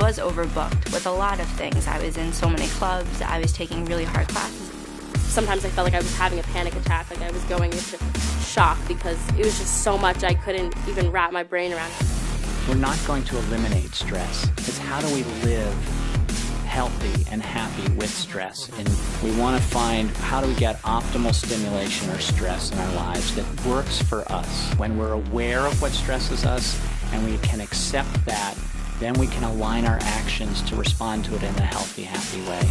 was overbooked with a lot of things. I was in so many clubs, I was taking really hard classes. Sometimes I felt like I was having a panic attack, like I was going into shock because it was just so much I couldn't even wrap my brain around it. We're not going to eliminate stress. It's how do we live healthy and happy with stress? And we want to find how do we get optimal stimulation or stress in our lives that works for us. When we're aware of what stresses us and we can accept that, then we can align our actions to respond to it in a healthy, happy way.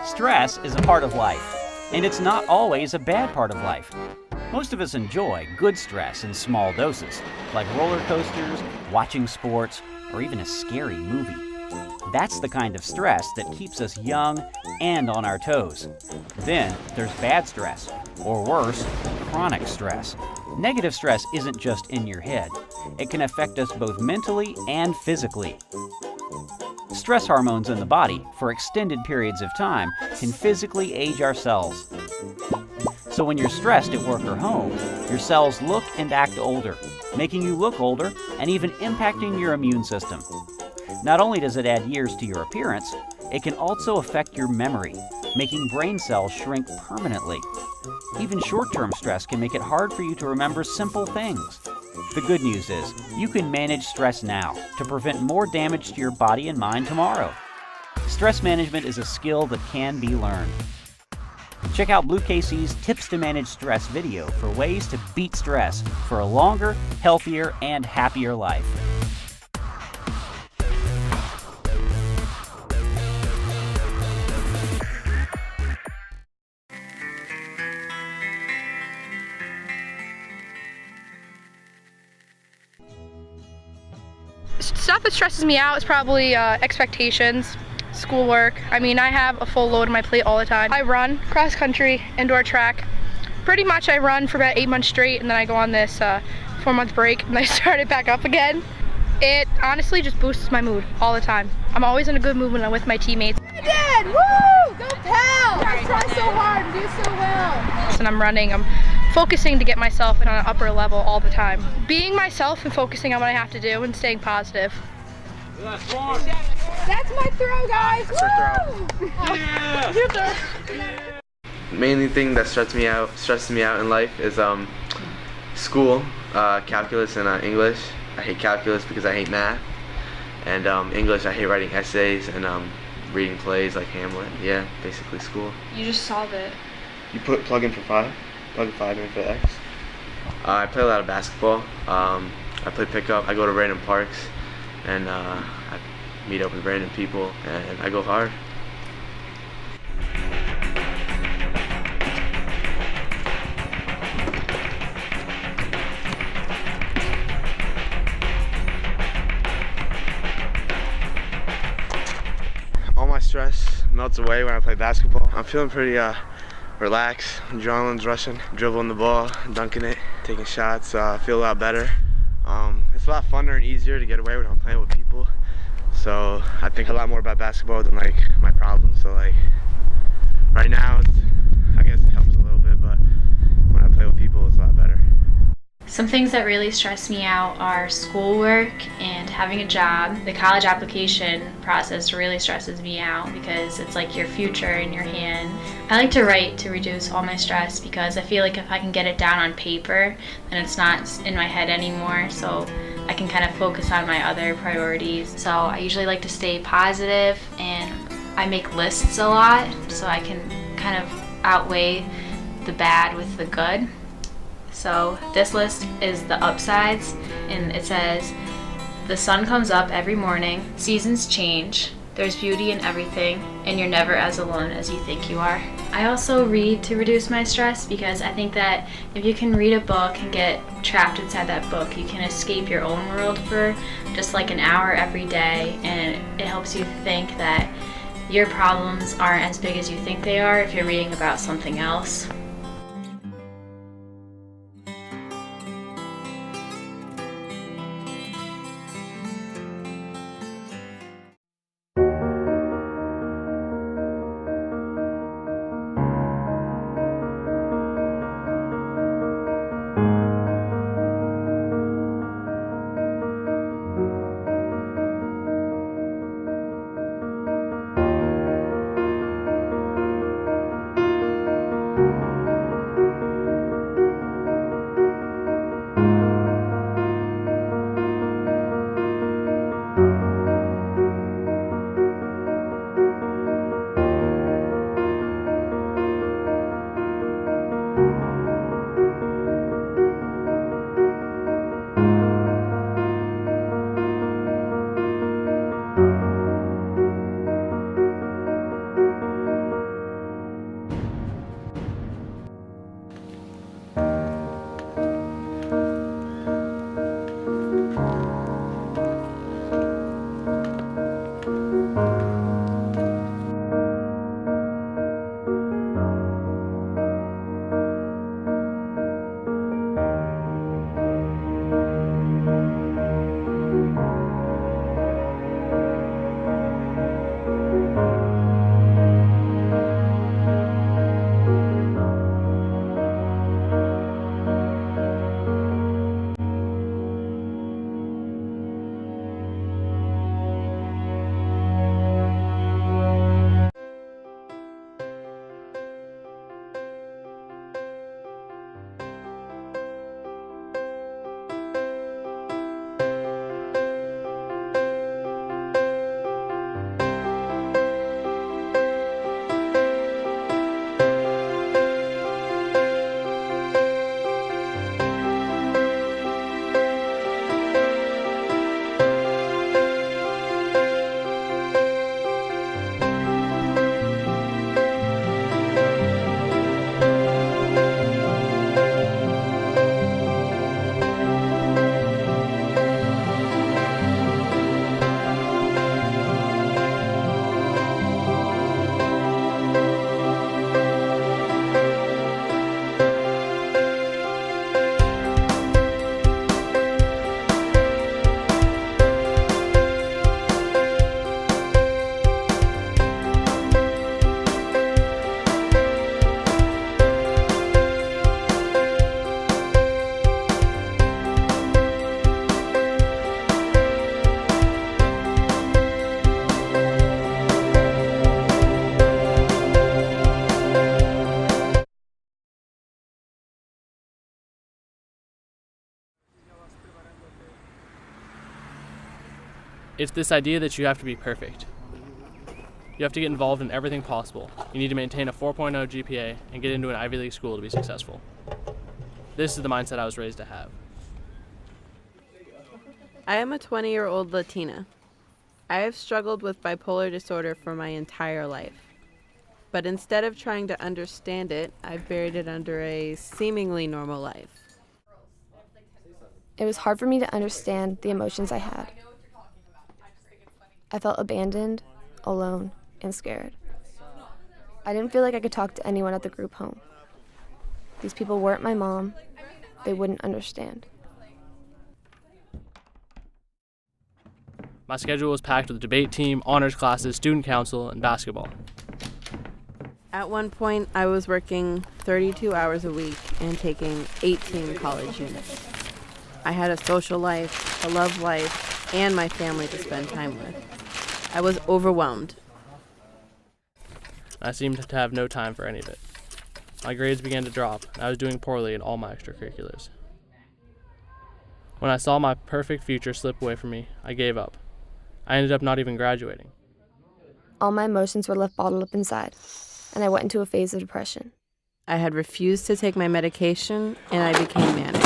Stress is a part of life, and it's not always a bad part of life. Most of us enjoy good stress in small doses, like roller coasters, watching sports, or even a scary movie. That's the kind of stress that keeps us young and on our toes. Then there's bad stress, or worse, chronic stress. Negative stress isn't just in your head. It can affect us both mentally and physically. Stress hormones in the body for extended periods of time can physically age our cells. So when you're stressed at work or home, your cells look and act older, making you look older and even impacting your immune system. Not only does it add years to your appearance, it can also affect your memory, making brain cells shrink permanently. Even short-term stress can make it hard for you to remember simple things. The good news is, you can manage stress now to prevent more damage to your body and mind tomorrow. Stress management is a skill that can be learned. Check out Blue KC's Tips to Manage Stress video for ways to beat stress for a longer, healthier, and happier life. Stuff that stresses me out is probably expectations, schoolwork. I mean, I have a full load on my plate all the time. I run cross country, indoor track. Pretty much I run for about 8 months straight, and then I go on this 4-month break and I start it back up again. It honestly just boosts my mood all the time. I'm always in a good mood when I'm with my teammates. I did! Woo! Go Pal! I try so hard and do so well. And I'm running, I'm focusing to get myself in an upper level all the time. Being myself and focusing on what I have to do and staying positive. That's my throw, guys! Woo! Yeah. Mainly thing that stresses me out in life is school, calculus and English. I hate calculus because I hate math, and English I hate writing essays and reading plays like Hamlet. Yeah, basically school. You just solve it. You plug in for 5, plug 5 in for X. I play a lot of basketball. I play pickup. I go to random parks, and I meet up with random people, and I go hard. All my stress melts away when I play basketball. I'm feeling pretty relaxed, adrenaline's rushing, dribbling the ball, dunking it, taking shots. I feel a lot better. It's a lot funner and easier to get away when I'm playing with people. So I think a lot more about basketball than like my problems. So like right now, I guess it helps a little bit, but when I play with people, it's a lot better. Some things that really stress me out are schoolwork and having a job. The college application process really stresses me out because it's like your future in your hand. I like to write to reduce all my stress because I feel like if I can get it down on paper, then it's not in my head anymore, so I can kind of focus on my other priorities. So I usually like to stay positive, and I make lists a lot so I can kind of outweigh the bad with the good. So this list is the upsides, and it says, the sun comes up every morning, seasons change, there's beauty in everything, and you're never as alone as you think you are. I also read to reduce my stress because I think that if you can read a book and get trapped inside that book, you can escape your own world for just like an hour every day, and it helps you think that your problems aren't as big as you think they are if you're reading about something else. It's this idea that you have to be perfect. You have to get involved in everything possible. You need to maintain a 4.0 GPA and get into an Ivy League school to be successful. This is the mindset I was raised to have. I am a 20-year-old Latina. I have struggled with bipolar disorder for my entire life. But instead of trying to understand it, I've buried it under a seemingly normal life. It was hard for me to understand the emotions I had. I felt abandoned, alone, and scared. I didn't feel like I could talk to anyone at the group home. These people weren't my mom. They wouldn't understand. My schedule was packed with debate team, honors classes, student council, and basketball. At one point, I was working 32 hours a week and taking 18 college units. I had a social life, a love life, and my family to spend time with. I was overwhelmed. I seemed to have no time for any of it. My grades began to drop, and I was doing poorly in all my extracurriculars. When I saw my perfect future slip away from me, I gave up. I ended up not even graduating. All my emotions were left bottled up inside, and I went into a phase of depression. I had refused to take my medication, and I became manic.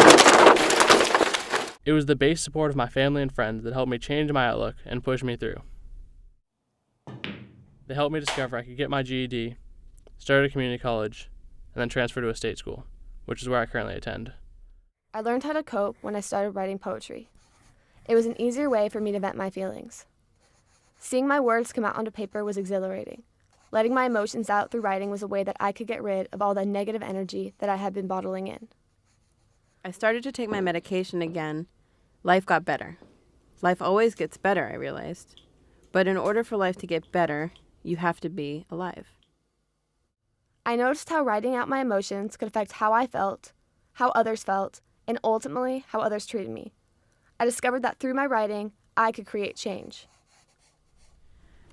It was the base support of my family and friends that helped me change my outlook and push me through. They helped me discover I could get my GED, start a community college, and then transfer to a state school, which is where I currently attend. I learned how to cope when I started writing poetry. It was an easier way for me to vent my feelings. Seeing my words come out onto paper was exhilarating. Letting my emotions out through writing was a way that I could get rid of all the negative energy that I had been bottling in. I started to take my medication again. Life got better. Life always gets better, I realized. But in order for life to get better, you have to be alive. I noticed how writing out my emotions could affect how I felt, how others felt, and ultimately how others treated me. I discovered that through my writing, I could create change.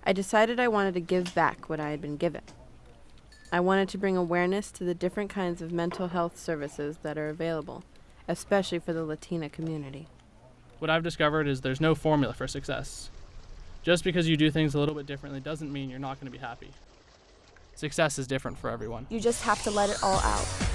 I decided I wanted to give back what I had been given. I wanted to bring awareness to the different kinds of mental health services that are available, especially for the Latina community. What I've discovered is there's no formula for success. Just because you do things a little bit differently doesn't mean you're not going to be happy. Success is different for everyone. You just have to let it all out.